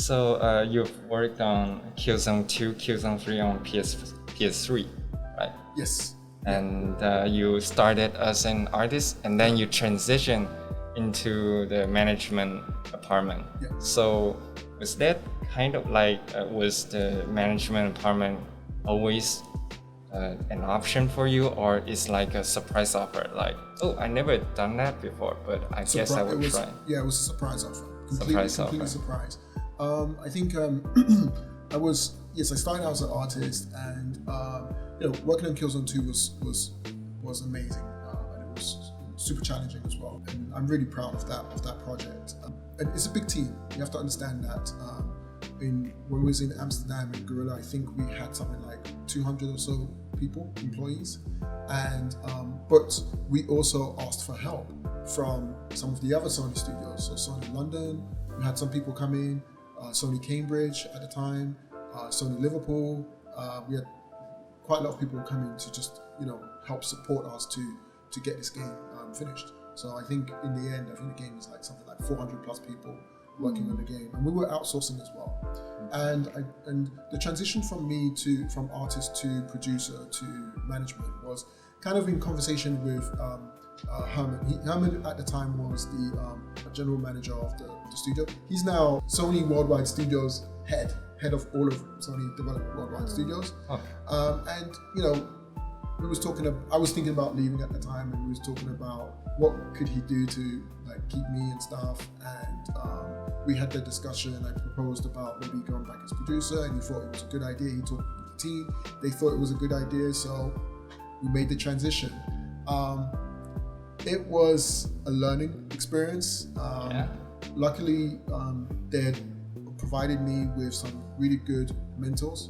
So you've worked on Killzone 2, Killzone 3 on PS3, right? Yes. And you started as an artist, and then you transitioned into the management department. Yeah. So was that kind of like, was the management department always an option for you, or is like a surprise offer? Like, oh, I never done that before, but I guess I would try. Yeah, it was a surprise offer. Completely Surprise. I think I started out as an artist, and working on Killzone 2 was amazing, and it was super challenging as well. And I'm really proud of that project. And it's a big team. You have to understand that. When we was in Amsterdam in Gorilla, I think we had something like 200 or so employees, and but we also asked for help from some of the other Sony studios. So Sony London, we had some people come in, Sony Cambridge at the time, Sony Liverpool. We had quite a lot of people come in to just help support us to get this game finished. So I think in the end, the game is like something like 400 plus people working on the game, and we were outsourcing as well. And the transition from artist to producer to management was kind of in conversation with Herman. Herman at the time was the general manager of the studio. He's now Sony Worldwide Studios head of all of Sony Development Worldwide Studios. And I was thinking about leaving at the time, and we was talking about what could he do to like keep me and stuff. And we had the discussion. I proposed about maybe going back as producer, and he thought it was a good idea. He talked with the team. They thought it was a good idea, so we made the transition. It was a learning experience. Luckily, they had provided me with some really good mentors,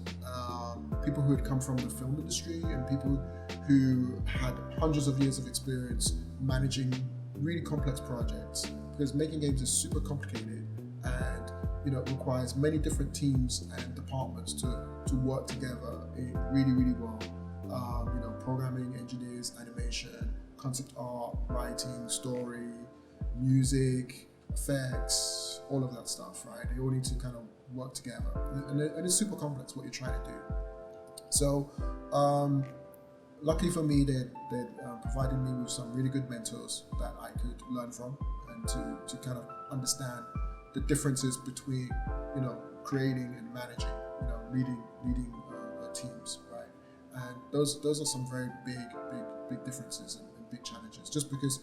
people who had come from the film industry and people who had hundreds of years of experience managing really complex projects, because making games is super complicated, and it requires many different teams and departments to work together really, really well. Programming, engineers, animation, concept art, writing, story, music, effects, all of that stuff, right? They all need to kind of work together, and it's super complex what you're trying to do. So luckily for me, they provided me with some really good mentors that I could learn from, and to kind of understand the differences between creating and managing, leading teams, right? And those are some very big differences and big challenges. Just because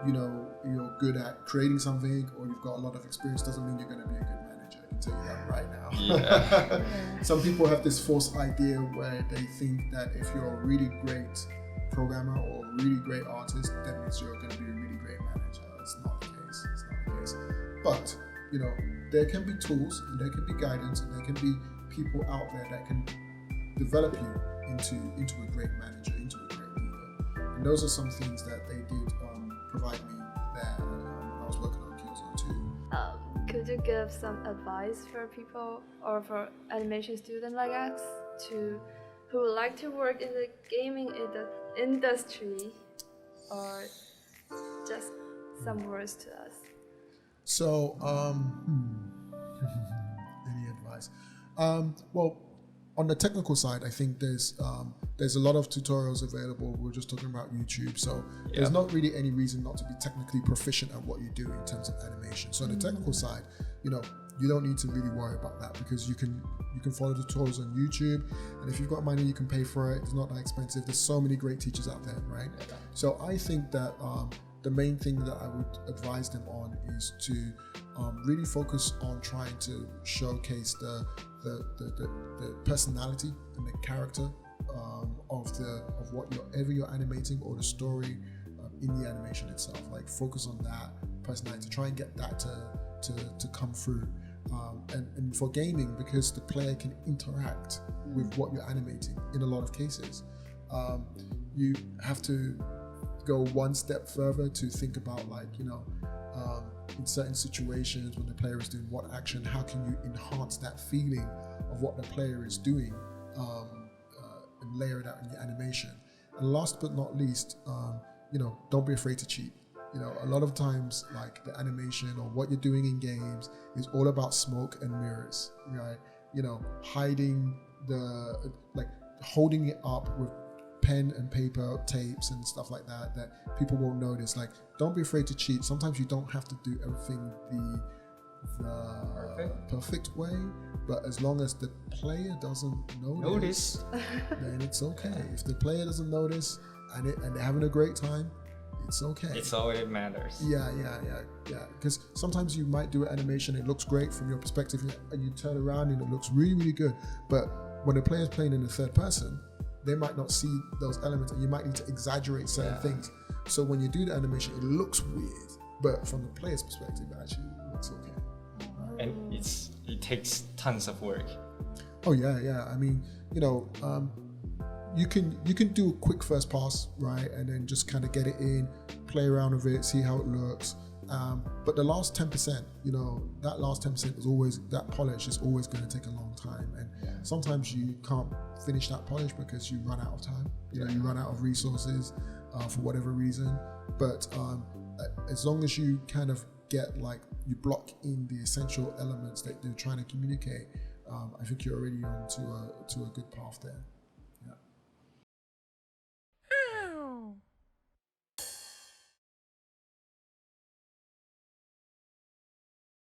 you're good at creating something or you've got a lot of experience doesn't mean you're going to be a good manager. I can tell you that right now. Yeah. Some people have this false idea where they think that if you're a really great programmer or a really great artist, that means you're going to be a really great manager. It's not the case. But there can be tools, and there can be guidance, and there can be people out there that can develop you into a great manager, into a great leader. And those are some things that they did provide me there when I was working on Killzone 2. Could you give some advice for people or for animation students like us who would like to work in the gaming industry, or just some words to us? So, any advice? Well, on the technical side, I think there's a lot of tutorials available. We're just talking about YouTube, so there's not really any reason not to be technically proficient at what you do in terms of animation. So on the technical side, you don't need to really worry about that, because you can follow the tutorials on YouTube, and if you've got money, you can pay for it. It's not that expensive. There's so many great teachers out there, right? So I think that the main thing that I would advise them on is to really focus on trying to showcase the personality and the character of whatever you're animating, or the story in the animation itself. Like, focus on that personality, try and get that to come through. And for gaming, because the player can interact with what you're animating in a lot of cases, you have to go one step further to think about, like, in certain situations when the player is doing what action, how can you enhance that feeling of what the player is doing, and layer it out in your animation. And last but not least, don't be afraid to cheat. You know, a lot of times, like the animation or what you're doing in games is all about smoke and mirrors, right? You know, hiding like holding it up with pen and paper tapes and stuff like that people won't notice. Like, don't be afraid to cheat. Sometimes you don't have to do everything the perfect way, but as long as the player doesn't notice. Then it's okay. If the player doesn't notice and they're having a great time, it's okay. It's all it matters. Yeah. Because sometimes you might do an animation, it looks great from your perspective, and you turn around and it looks really, really good. But when the player's playing in the third person, they might not see those elements, and you might need to exaggerate certain things. So when you do the animation, it looks weird, but from the player's perspective, it actually looks okay. And it takes tons of work. Oh yeah. I mean, you know, you can do a quick first pass, right, and then just kind of get it in, play around with it, see how it looks. But the last 10%, you know, that last 10% is always, that polish is always going to take a long time, and sometimes you can't finish that polish because you run out of time. You know, you run out of resources for whatever reason. But as long as you kind of get, like, you block in the essential elements that they're trying to communicate, I think you're already on to a good path there.